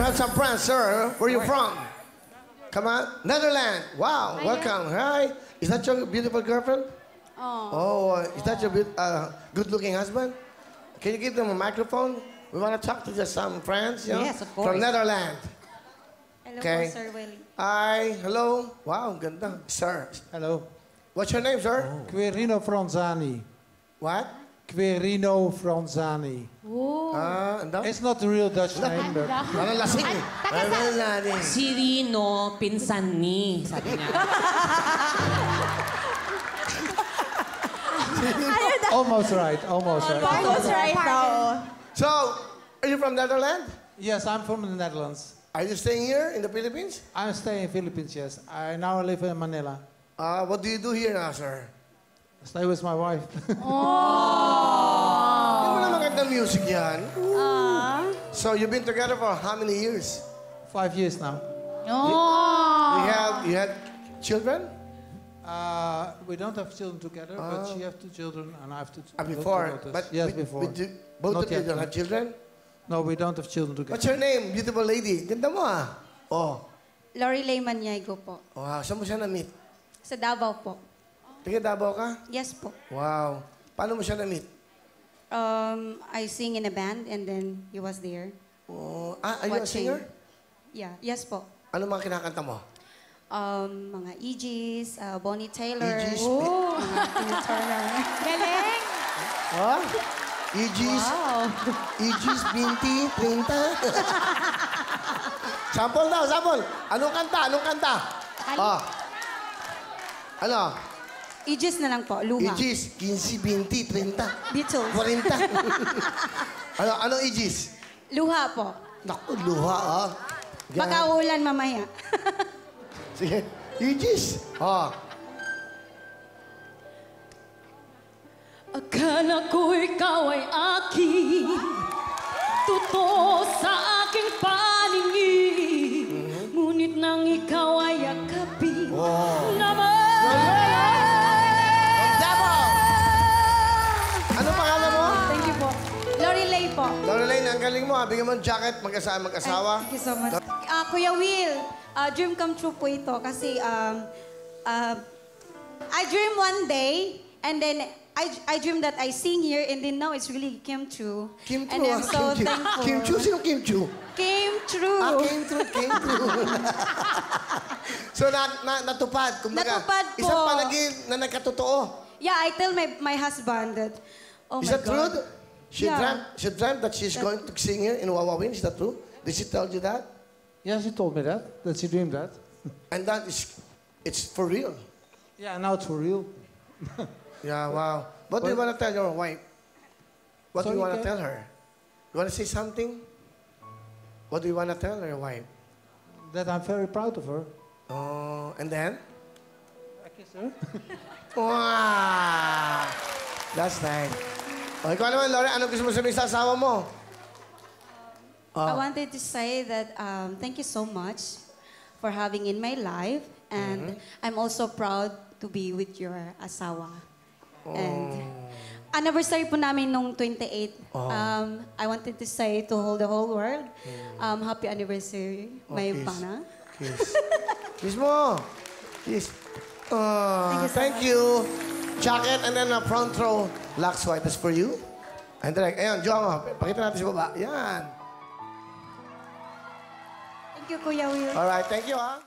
have some friends, sir. Where are you from? Come on. Netherlands. Wow, welcome. Hi. Is that your beautiful girlfriend? Oh, is that your good-looking husband? Can you give them a microphone? We want to talk to just some friends, you know? Yes, of course. From Netherlands. Hello Okay. po, Sir Willie. Hi, hello. Wow, ganda. Sir. Hello. What's your name, sir? Quirino Franzani. What? Quirino Franzani. Ano? It's not the real Dutch name, but... Parang lasing eh. Parang lasing. Si Rino, pinsan ni, sabi niya. Almost right, almost right. Almost right now. So, are you from Netherlands? Yes, I'm from the Netherlands. Are you staying here in the Philippines? I'm staying in Philippines, yes. I now live in Manila. What do you do here now, sir? Stay with my wife. Hindi mo na magandang music yan. So, you've been together for how many years? 5 years now. You had children? We don't have children together, but she has 2 children and I have 2 Before? daughters. But Yes, before. Both Not of you yet, don't no. have children? No, we don't have children together. What's your name, beautiful lady? Ganda mo ah. Oh. Lori Maniago po. Wow, saan mo siya na-meet? Sa Davao po. Taga Davao ka? Yes po. Wow. Paano mo siya na-meet? I sing in a band and then he was there. Oh, are you a Watching. singer? Yeah. Yes po. Ano mga kinakanta mo? Mga Eegees, Bonnie Taylor. Eegees? Mga Tina Turner. Galing! Huh? Aegis? Aegis, Binti, Trinta? Sample daw, sample. Anong kanta? Anong kanta? Oh. Ano? Eegees na lang po. Luha. Aegis, 15, 20, 30, Beatles. 40. Anong Aegis? Luha po. Naku, luha ah. Yan. Makaulan mamaya. Sige. Aegis. Oh. Akala ko ikaw ay akin, totoo sa aking paningin. Ngunit nang ikaw ay yakapin naman. Davao! Ano pangalan mo? Thank you po. Lorelei po. Lorelei, ang galing mo. Bigyan mo ng jacket, mag-asawa. Thank you so much. Kuya Will, dream come true po ito kasi I dream one day and then I dream that I sing here and then now it's really came true. Kim And Chu, I'm so thankful. Kim Chu? Sino Kim Chu? Came true. Came true, came true. So, natupad. Kumbaga, Natupad po. isang panaginip na nagkatotoo. Yeah, I tell my husband that, oh Is my that true? God. She Yeah. dreamt that she's going to sing here in Wawawin. Is that true? Did she tell you that? Yeah, she told me that she dreamed that. And that is, it's for real. Yeah, now it's for real. Yeah, wow. What do you want to tell your wife? What do you Sorry, want to Ken? tell her? You want to say something? What do you want to tell your wife? That I'm very proud of her. Oh, and then? I kiss her. Wow! That's nice. O, ikaw naman, Lauren, ano gusto mo sabihin sa asawa mo? I wanted to say that thank you so much for having in my life and I'm also proud to be with your asawa. And anniversary po namin nung 28. I wanted to say to the whole world, happy anniversary, my kiss. pana. Kiss. Kiss mo. Kiss. Thank you so you. Jacket and then a front row. Lux white. That's for you. And direct. Ayan, Jowa. Pakita natin sa baba. Yan. Thank you, Kuya Will. Alright, thank you, ha.